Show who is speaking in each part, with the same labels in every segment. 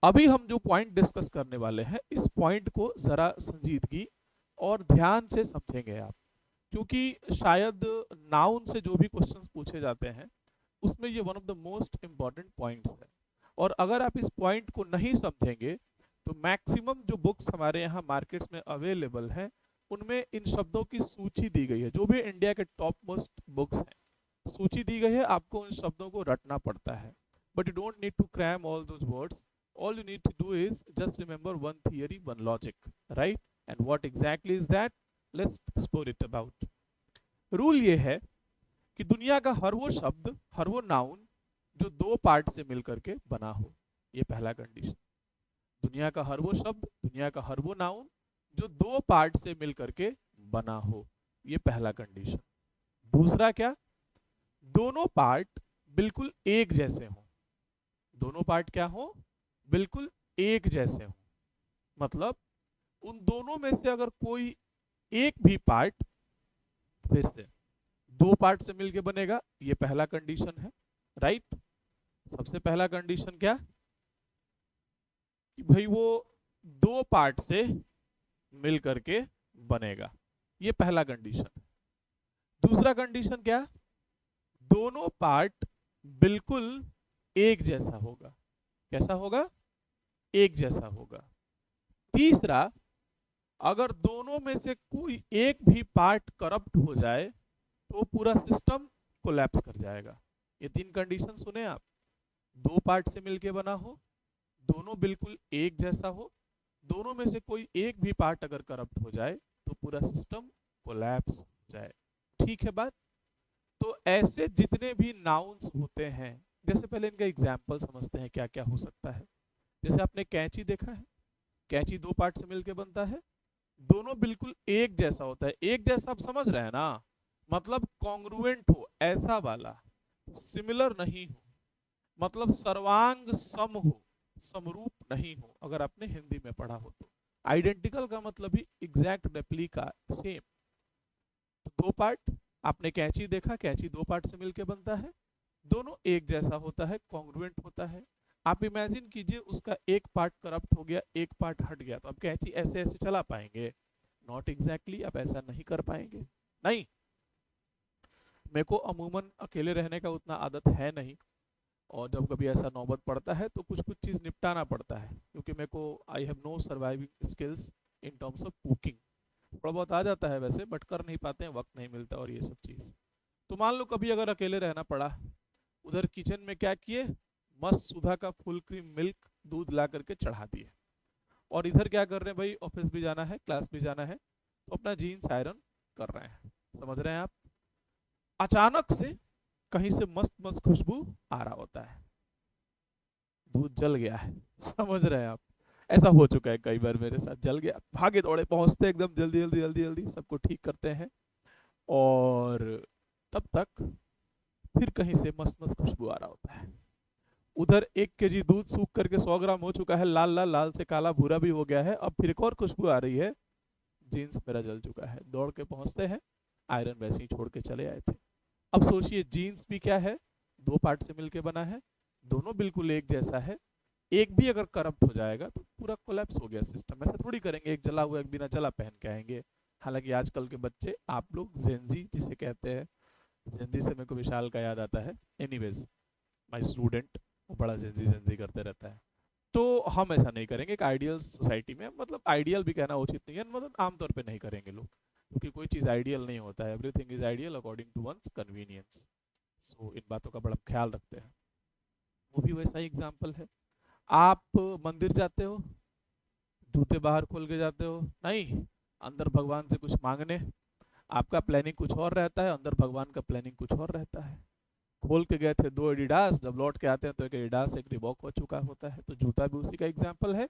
Speaker 1: अभी हम जो पॉइंट डिस्कस करने वाले हैं, इस पॉइंट को जरा संजीदगी और ध्यान से समझेंगे आप, क्योंकि शायद नाउन से जो भी क्वेश्चंस पूछे जाते हैं उसमें ये one of the most important points है। और अगर आप इस पॉइंट को नहीं समझेंगे तो मैक्सिमम जो बुक्स हमारे यहाँ मार्केट्स में अवेलेबल हैं उनमें इन शब्दों की सूची दी गई है, जो भी इंडिया के टॉप मोस्ट बुक्स हैं सूची दी गई है, आपको उन शब्दों को रटना पड़ता है। But you don't need to cram all those words, all you need to do is just remember one theory, one logic, right? And what exactly is that? Let's explore it about. Rule ये है कि दुनिया का हर वो शब्द, हर वो noun जो दो पार्ट से मिलकर के बना हो, ये पहला कंडीशन। दुनिया का हर वो शब्द, दुनिया का हर वो नाउन जो दो पार्ट से मिलकर के बना हो, ये पहला कंडीशन। दूसरा क्या? दोनों पार्ट बिल्कुल एक जैसे हो। दोनों पार्ट क्या हो? बिल्कुल एक जैसे हो। मतलब उन दोनों में से अगर कोई एक भी पार्ट, फिर से दो पार्ट से मिलके बनेगा, ये पहला कंडीशन है, राइट? सबसे पहला कंडीशन क्या? कि भाई वो दो पार्ट से मिल करके बनेगा, ये पहला कंडीशन है। दूसरा कंडीशन क्या? दोनों पार्ट बिल्कुल एक जैसा होगा। कैसा होगा? एक जैसा होगा। तीसरा, अगर दोनों में से कोई एक भी पार्ट करप्ट हो जाए तो पूरा सिस्टम कोलैप्स कर जाएगा। ये तीन कंडीशन सुने आप। दो पार्ट से मिलके बना हो, दोनों बिल्कुल एक जैसा हो, दोनों में से कोई एक भी पार्ट अगर करप्ट हो जाए तो पूरा सिस्टम कोलैप्स हो जाए। ठीक है बात? तो ऐसे जितने भी नाउन्स होते हैं, जैसे पहले इनका एग्जाम्पल समझते हैं क्या क्या हो सकता है। जैसे आपने कैंची देखा है, कैंची दो पार्ट से मिलके बनता है, दोनों बिल्कुल एक जैसा होता है। एक जैसा आप समझ रहे हैं ना, मतलब कॉन्ग्रुएंट हो, ऐसा वाला, सिमिलर नहीं हो, मतलब सर्वांग सम हो, समरूप नहीं हो। अगर आपने हिंदी में पढ़ा हो तो आइडेंटिकल का मतलब ही एग्जैक्ट रेप्लिका, सेम। तो दो पार्ट, आपने कैंची देखा, कैंची दो पार्ट से मिलके बनता है, दोनों एक जैसा होता है, कॉन्ग्रुएंट होता है। आप इमेजिन कीजिए उसका एक पार्ट करप्ट हो गया, एक पार्ट हट गया, तो आप कैंची ऐसे ऐसे चला पाएंगे? नॉट एग्जैक्टली, आप ऐसा नहीं कर पाएंगे। नहीं, मेरे को अमूमन अकेले रहने का उतना आदत है नहीं, और जब कभी ऐसा नौबत पड़ता है तो कुछ कुछ चीज़ निपटाना पड़ता है, क्योंकि मेरे को I have no surviving skills in terms of cooking. थोड़ा बहुत आ जाता है वैसे, बट कर नहीं पाते हैं, वक्त नहीं मिलता और ये सब चीज़। तो मान लो कभी अगर अकेले रहना पड़ा, उधर किचन में क्या किए, मस्त सुधा का फुल क्रीम मिल्क दूध ला करके चढ़ा दिए, और इधर क्या कर रहे हैं भाई, ऑफिस भी जाना है, क्लास भी जाना है, तो अपना जीन्स आयरन कर रहे हैं। समझ रहे हैं आप? अचानक से कहीं से मस्त मस्त खुशबू आ रहा होता है, दूध जल गया है। समझ रहे हैं आप? ऐसा हो चुका है कई बार मेरे साथ, जल गया, भागे दौड़े पहुंचते एकदम जल्दी जल्दी जल्दी जल्दी, सबको ठीक करते हैं, और तब तक फिर कहीं से मस्त मस्त खुशबू आ रहा होता है। उधर 1 केजी दूध सूख करके 100 ग्राम हो चुका है, लाल लाल, लाल से काला भूरा भी हो गया है, अब फिर एक और खुशबू आ रही है, जीन्स मेरा जल चुका है। दौड़ के पहुंचते हैं, आयरन वैसे ही छोड़ के चले आए थे। अब सोचिए, जीन्स भी क्या है, दो पार्ट से मिलके बना है, दोनों बिल्कुल एक जैसा है, एक भी अगर करप्ट हो जाएगा तो पूरा कोलैप्स हो गया सिस्टम। ऐसा थोड़ी करेंगे एक जला हुआ एक बिना जला पहन के आएंगे। हालांकि आजकल के बच्चे, आप लोग जेनजी जिसे कहते हैं, जेनजी से मेरे को विशाल का याद आता है, एनीवेज माय स्टूडेंट, वो बड़ा जेनजी जेनजी करते रहता है। तो हम ऐसा नहीं करेंगे एक आइडियल सोसाइटी में, मतलब आइडियल भी कहना उचित नहीं है, मतलब आमतौर पे नहीं करेंगे लोग, क्योंकि कोई चीज़ आइडियल नहीं होता है, everything is ideal according to one's convenience. So इन बातों का बड़ा ख्याल रखते हैं। वो भी वैसा ही एग्जाम्पल है। आप मंदिर जाते हो, जूते बाहर खोल के जाते हो, नहीं, अंदर भगवान से कुछ मांगने, आपका प्लानिंग कुछ और रहता है, अंदर भगवान का प्लानिंग कुछ और रहता है। खोल के गए थे दो एडिडास, जब लौट के आते हैं तो एक एडिडास एक रिबॉक हो चुका होता है। तो जूता भी उसी का एग्जाम्पल है,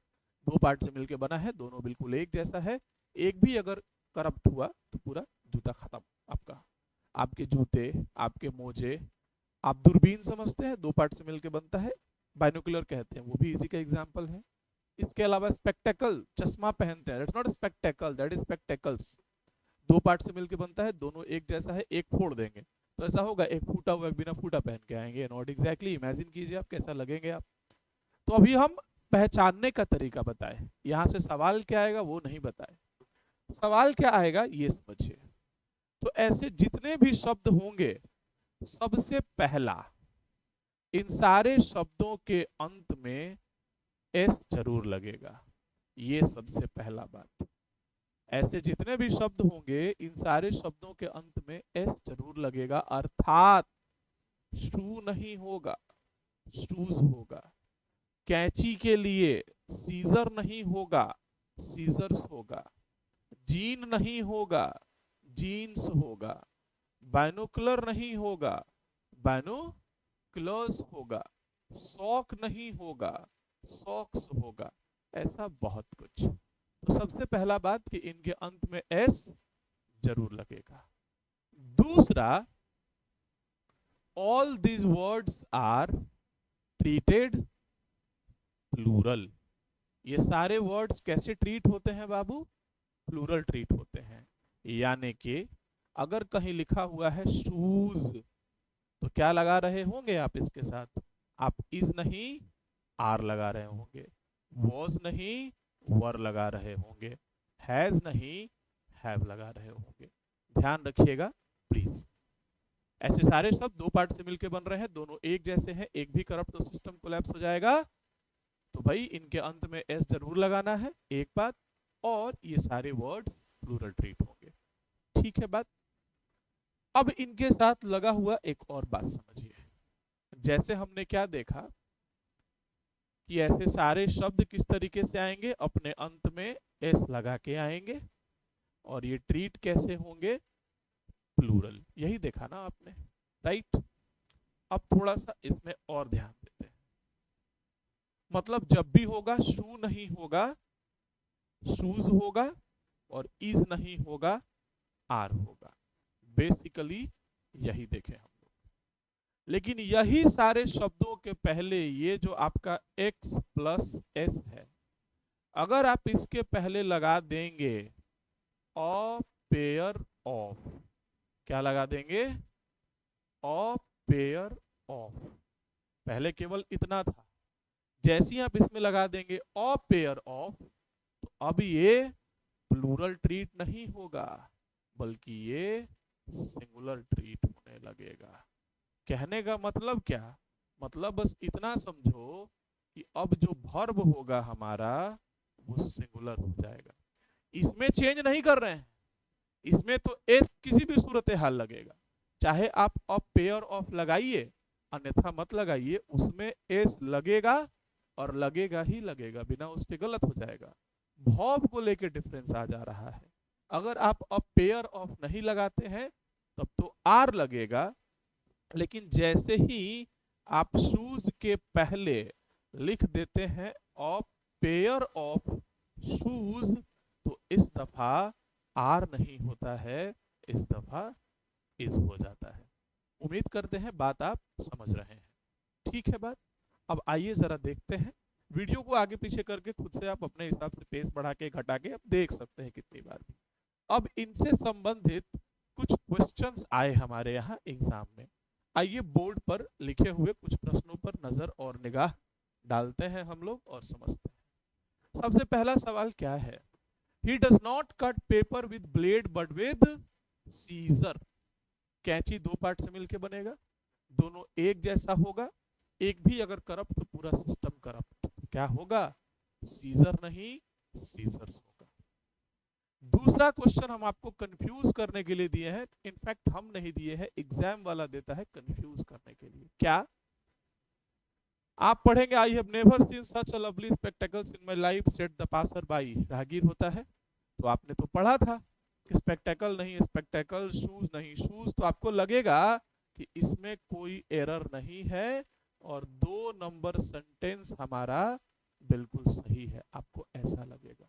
Speaker 1: दो पार्ट से मिलके बना है, दोनों बिल्कुल एक जैसा है, एक भी अगर करप्ट हुआ तो पूरा जूता खत्म आपका। आपके जूते, आपके मोजे, आप दूरबीन समझते हैं, दो पार्ट से मिलके बनता है, बाइनोकुलर कहते हैं, वो भी इसी का एग्जाम्पल है। इसके अलावा स्पेक्टेकल, चश्मा पहनते हैं, that's not spectacle, that is spectacles, दो पार्ट से मिलके बनता है, दोनों एक जैसा है, एक फोड़ देंगे तो ऐसा होगा, एक फूटा हुआ एक बिना फूटा पहन के आएंगे, नॉट एग्जैक्टली। इमेजिन कीजिए आप कैसा लगेंगे आप। तो अभी हम पहचानने का तरीका बताए। यहां से सवाल क्या आएगा वो नहीं बताए, सवाल क्या आएगा ये समझिए। तो ऐसे जितने भी शब्द होंगे, सबसे पहला इन सारे शब्दों के अंत में एस जरूर लगेगा, ये सबसे पहला बात। ऐसे जितने भी शब्द होंगे, इन सारे शब्दों के अंत में एस जरूर लगेगा, अर्थात शू नहीं होगा, शूज होगा। कैंची के लिए सीजर नहीं होगा, सीजर्स होगा। जीन नहीं होगा, जीन्स होगा। बाइनोकुलर नहीं होगा, बाइनोकुलर्स होगा। सॉक नहीं होगा, सॉक्स होगा। ऐसा बहुत कुछ। तो सबसे पहला बात कि इनके अंत में एस जरूर लगेगा। दूसरा, all these words are treated plural. ये सारे वर्ड्स कैसे ट्रीट होते हैं बाबू? प्लूरल ट्रीट होते हैं। यानी कि अगर कहीं लिखा हुआ है शूज, तो क्या लगा रहे होंगे आप इसके साथ? आप इज नहीं आर लगा रहे होंगे, वॉज नहीं वर लगा रहे होंगे, हैज नहीं हैव लगा रहे होंगे। ध्यान रखिएगा प्लीज। ऐसे सारे शब्द दो पार्ट से मिलकर बन रहे हैं, दोनों एक जैसे हैं, एक भी करप्ट तो सिस्टम कोलैप्स हो जाएगा। तो भाई इनके अंत में एस जरूर लगाना है, एक बात। और ये सारे वर्ड्स प्लूरल ट्रीट होंगे, ठीक है बात। अब इनके साथ लगा हुआ एक और बात समझिए। जैसे हमने क्या देखा कि ऐसे सारे शब्द किस तरीके से आएंगे, अपने अंत में एस लगा के आएंगे, और ये ट्रीट कैसे होंगे? प्लूरल। यही देखा ना आपने, राइट। अब थोड़ा सा इसमें और ध्यान देते हैं। मतलब जब भी होगा शू नहीं होगा, शूज होगा, और इज नहीं होगा, आर होगा। बेसिकली यही देखे हम लोग। लेकिन यही सारे शब्दों के पहले ये जो आपका x प्लस एस है, अगर आप इसके पहले लगा देंगे अ पेयर ऑफ, क्या लगा देंगे? A pair of. पहले केवल इतना था, जैसे ही आप इसमें लगा देंगे अ पेयर ऑफ, तो अब ये प्लूरल ट्रीट नहीं होगा, बल्कि ये सिंगुलर ट्रीट होने लगेगा। कहने का मतलब क्या? मतलब बस इतना समझो कि अब जो वर्ब होगा हमारा वो सिंगुलर हो जाएगा। इसमें चेंज नहीं कर रहे हैं, इसमें तो एस किसी भी सूरत हाल लगेगा। चाहे आप अ पेयर ऑफ लगाइए, अन्यथा मत लगाइए, उसमें एस लगेगा, और लगेगा ही लगेगा, बिना उसके गलत हो जाएगा। वर्ब को लेके डिफरेंस आ जा रहा है। अगर आप अ पेयर ऑफ नहीं लगाते हैं तब तो आर लगेगा, लेकिन जैसे ही आप शूज के पहले लिख देते हैं अ पेयर ऑफ शूज, तो इस दफा आर नहीं होता है, इस दफा इज हो जाता है। उम्मीद करते हैं बात आप समझ रहे हैं, ठीक है बात। अब आइए जरा देखते हैं, वीडियो को आगे पीछे करके खुद से आप अपने हिसाब से पेस बढ़ा के घटा के आप देख सकते हैं कितनी बार भी। अब इनसे संबंधित कुछ क्वेश्चंस आए हमारे यहाँ एग्जाम में। आइए बोर्ड पर लिखे हुए कुछ प्रश्नों पर नजर और निगाह डालते हैं हम लोग और समझते हैं। सबसे पहला सवाल क्या है? He does not cut paper with blade but with scissor. कैंची दो पार्ट से मिलके बनेगा, दोनों एक जैसा होगा, एक भी अगर करप्ट तो पूरा सिस्टम करप्ट। क्या होगा? सीजर नहीं सीजर्स होगा। दूसरा क्वेश्चन हम आपको कंफ्यूज करने के लिए दिए हैं, इनफैक्ट हम नहीं दिए हैं, एग्जाम वाला देता है कंफ्यूज करने के लिए। क्या आप पढ़ेंगे? I have never seen such a lovely spectacles in my life said the passer by. राहगीर होता है, तो आपने तो पढ़ा था कि स्पेक्टेकल नहीं स्पेक्टेकल, शूज नहीं शूज, तो आपको लगेगा कि इसमें कोई एरर नहीं है और 2 नंबर सेंटेंस हमारा बिल्कुल सही है, आपको ऐसा लगेगा।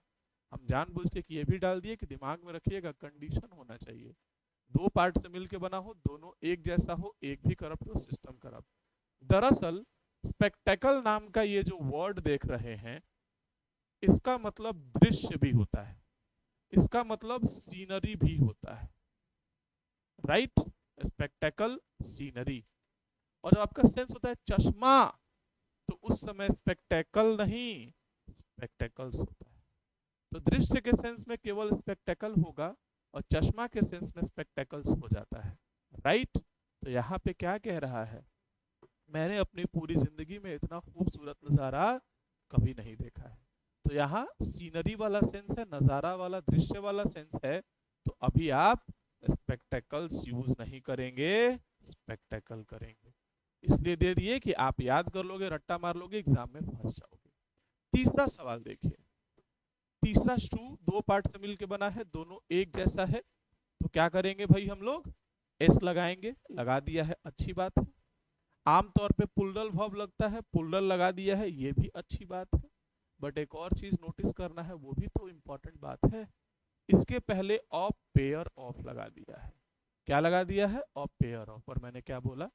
Speaker 1: हम जानबूझ के ये भी डाल दिए कि दिमाग में रखिएगा कंडीशन होना चाहिए, दो पार्ट से मिलके बना हो, दोनों एक जैसा हो, एक भी करप्ट हो, सिस्टम करप्ट। दरअसल स्पेक्टेकल नाम का ये जो वर्ड देख रहे हैं, इसका मतलब दृश्य भी होता है, इसका मतलब सीनरी भी होता है, राइट। Spectacle scenery. और आपका सेंस होता है चश्मा, तो उस समय स्पेक्टेकल नहीं स्पेक्टेकल्स होता है। तो दृश्य के सेंस में केवल स्पेक्टेकल होगा और चश्मा के सेंस में स्पेक्टेकल्स हो जाता है, राइट। तो यहाँ पे क्या कह रहा है, मैंने अपनी पूरी जिंदगी में इतना खूबसूरत नजारा कभी नहीं देखा है। तो यहाँ सीनरी वाला सेंस है, नजारा वाला, दृश्य वाला सेंस है, तो अभी आप स्पेक्टेकल्स यूज नहीं करेंगे, स्पेक्टेकल करेंगे। इसलिए दे दिए कि आप याद कर लोगे, रट्टा मार लोगे, एग्जाम में फंस जाओगे। तीसरा सवाल देखिए, तीसरा शू दो पार्ट से मिलकर बना है, दोनों एक जैसा है, तो क्या करेंगे भाई, हम लोग एस लगाएंगे, लगा दिया है, अच्छी बात है। आमतौर पे पुल्डल वर्ब लगता है, पुल्डल लगा दिया है, ये भी अच्छी बात है। बट एक और चीज नोटिस करना है, वो भी तो इंपॉर्टेंट बात है, इसके पहले ऑफ पेयर ऑफ लगा दिया है। क्या लगा दिया है, ऑफ पेयर ऑफ। और मैंने क्या बोला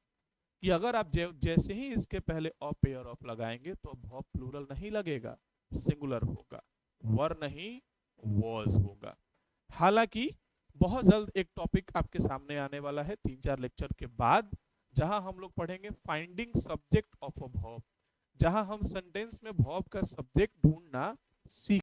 Speaker 1: कि अगर आप जैसे ही इसके पहले ऑफ पेयर ऑफ लगाएंगे तो वर्ब प्लूरल नहीं लगेगा, सिंगुलर होगा, वर नहीं वॉज होगा। हालांकि बहुत जल्द एक टॉपिक आपके सामने आने वाला है 3-4 लेक्चर के बाद, जहां हम लोग पढ़ेंगे finding subject of a verb, जहां हम सेंटेंस में वर्ब का सब्जेक्ट ढूंढना सीख